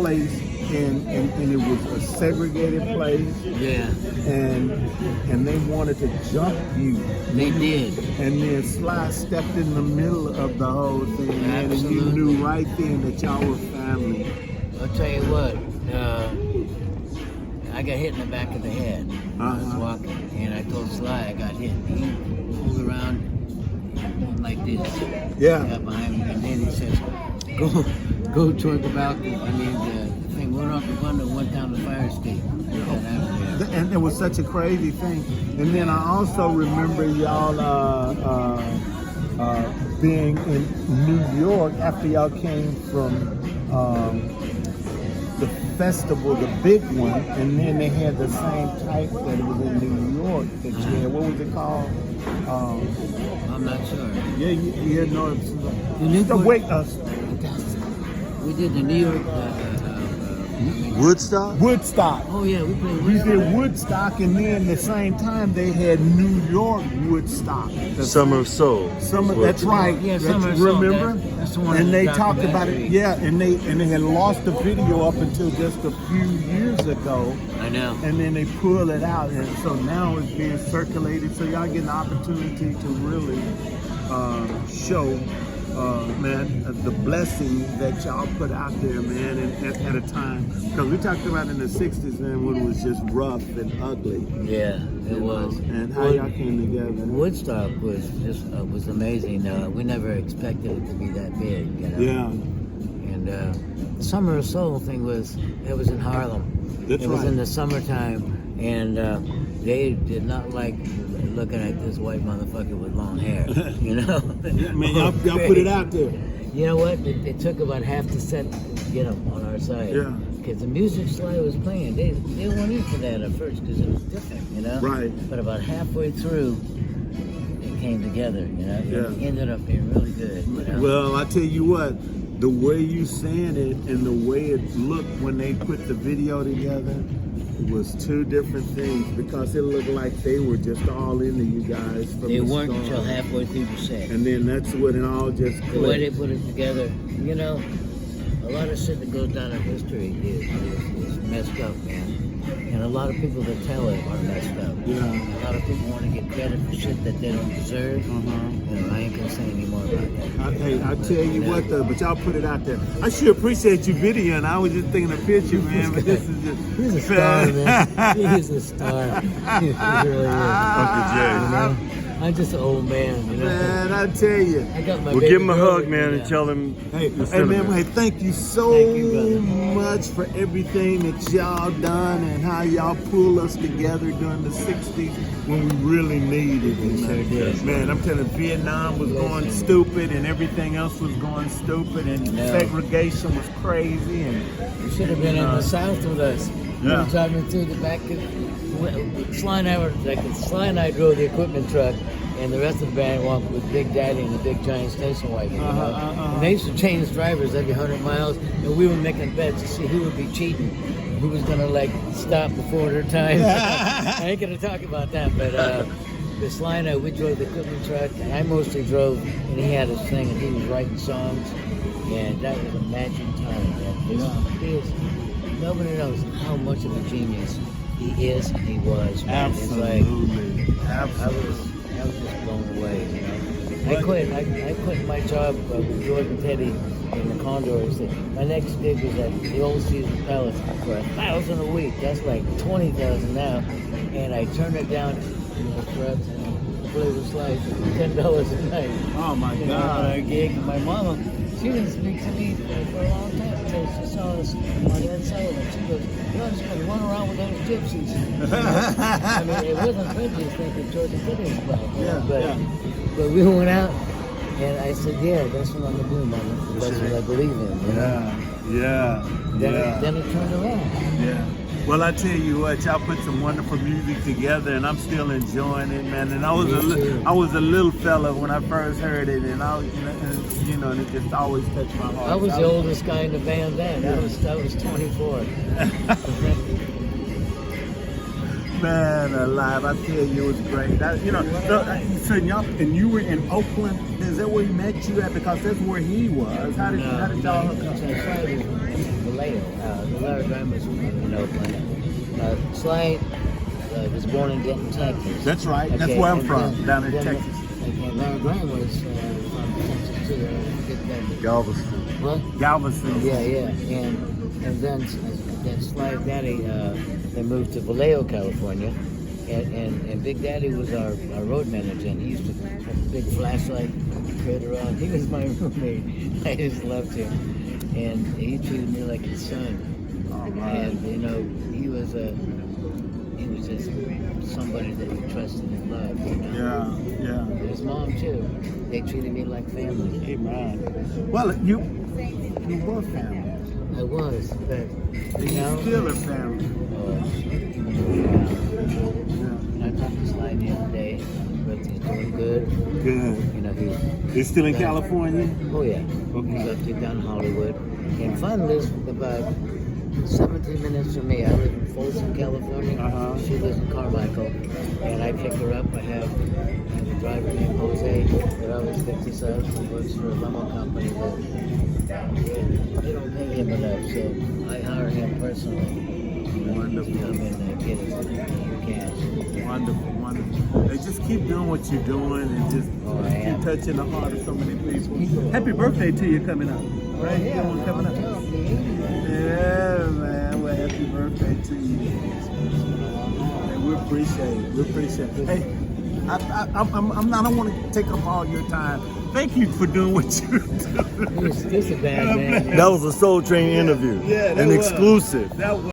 place, and it was a segregated place, Yeah, and they wanted to jump you. they did. And then Sly stepped in the middle of the whole thing, man, and you Absolutely. knew right then that y'all were family. I'll tell you what, I got hit in the back of the head. I was Uh-huh. walking, and I told Sly I got hit. He pulled around and went like this. Yeah. Got behind me, and then he says, go toward the balcony. I mean, the thing went off the window and went down the fire escape. And it was such a crazy thing. And then I also remember y'all being in New York after y'all came from the festival, the big one, and then they had the same type that was in New York that you had. What was it called? I'm not sure. Yeah, no, it's The Newport- wait, We did the New York. Woodstock? Woodstock. Oh yeah, we played We Woodstock. did Woodstock, and then at the same time they had New York Woodstock. Summer of Soul. That's right. Yeah, That's- Summer of Soul, remember? that's the one in And the they talked about it. documentary. Yeah, and they had lost the video up until just a few years ago, I know. and then they pulled it out, and so now it's being circulated. So y'all get an opportunity to really show. Man, the blessing that y'all put out there, man, and at a time, because we talked about in the 60s, man, when it was just rough and ugly. Yeah, it you was. know, and how y'all came together. Woodstock was just was amazing. We never expected it to be that big, you know. Yeah, And the Summer of Soul thing was in Harlem. That's it was right. in the summertime, and they did not like looking at this white motherfucker with long hair. You know. I mean, y'all put it out there. You know what? It took about half the set to get them on our side. Yeah. Because the music Sly was playing, they weren't into that at first because it was different, you know. Right. But about halfway through, it came together, you know. Yeah. It ended up being really good. You know? Well, I tell you what, the way you saying it and the way it looked when they put the video together, it was two different things because it looked like they were just all into you guys from They the weren't start. until halfway through the set. And then that's when it all just The way they clicked. put it together, you know, a lot of shit that goes down in history is messed up, man. And a lot of people that tell it are messed up. Yeah. A lot of people want to get credit for shit that they don't deserve. Uh-huh. You know, I ain't gonna say any more about that. Hey, I tell you what though, but y'all put it out there. I sure appreciate you videoing. I was just thinking of picture, man, but this is just He's a star, man. He's a star. He really is. Uncle Jay. You know? I'm just an old man, you know. Man, I tell you. I got my Well, baby give him a girl hug, with man, me and now. tell him. Hey, the hey man, sentiment. hey, thank you so Thank you, brother. much for everything that y'all done and how y'all pulled us together during the 60s when we really needed it. Sure Man, did. man, I'm telling you, Vietnam was going Yes, stupid and everything else was going stupid and Yeah. segregation was crazy and You should have been in the South with us. Yeah. We were driving through the back of Sly and I drove the equipment truck, and the rest of the band walked with Big Daddy and the big giant station wagon. You know? And they used to change drivers every 100 miles, and we were making bets to see who would be cheating, who was gonna like stop before their time. I ain't gonna talk about that, but the Sly and I, we drove the equipment truck, and I mostly drove, and he had his thing, and he was writing songs, and that was a magic time, man. He is, nobody knows how much of a genius he is and he was, man. It's like, I was just blown away, you know. I quit my job with George and Teddy in the Condors. My next gig was at the Old Caesar Palace for $1,000 a week. That's like $20,000 now. And I turned it down, you know, for Flavor's Life for $10 a night. oh my You know, on God. our gig. And my mama, she didn't speak to me for a long time until she saw us on Ed Sullivan. She goes, "You're just going to run around with those gypsies." I mean, it wasn't prejudice thinking George and Teddy was black, you know, but we went out, and I said, "Yeah, that's what I'm gonna do, mama. That's what I believe in." You know? Then it turned around. Yeah. Well, I tell you what, y'all put some wonderful music together, and I'm still enjoying it, man. And I was Me too. I was a little fella when I first heard it, and I was, you know, and it just always touched my heart. I was the oldest guy in the band then. I was 24. Man alive, I tell you, it was great. So y'all, and you were in Oakland. Is that where he met you at? Because that's where he was. How did y'all hook up? Vallejo. The Larry Grandma's plant. Sly was born in Denton, Texas. That's right. That's Okay, where I'm and from, down in then Texas. And Larry Graham was from Texas too. Galveston. What? Galveston. Yeah. And then Sly's daddy, they moved to Vallejo, California. And Big Daddy was our road manager, and he used to have a big flashlight critter on. He was my roommate. I just loved him, and he treated me like his son. And he was just somebody that you trusted and loved. Yeah. But his mom too. They treated me like family. Amen. Well, you were family. I was, but And you're still a family. I talked to Sly the other day, but he's doing good. Good. He's He's still in California? Oh yeah. Okay. He's up to down Hollywood. And Fun lives about 17 minutes from me. I live in Folsom, California. Uh-huh. She lives in Carmichael. And I pick her up. I have a driver named Jose that always picks us up. He works for a limo company that they don't pay him enough, so I hire him personally. Wonderful. To come and get us cash. Wonderful. Hey, just keep doing what you're doing and just keep touching the heart of so many people. Happy birthday to you coming up. Right? You got one coming up. Yeah, man. Well, happy birthday to you. Hey, we appreciate it. Hey, I don't want to take up all your time. Thank you for doing what you're doing. This is a bad man. That was a Soul Train interview. Yeah, that An was. exclusive. That was.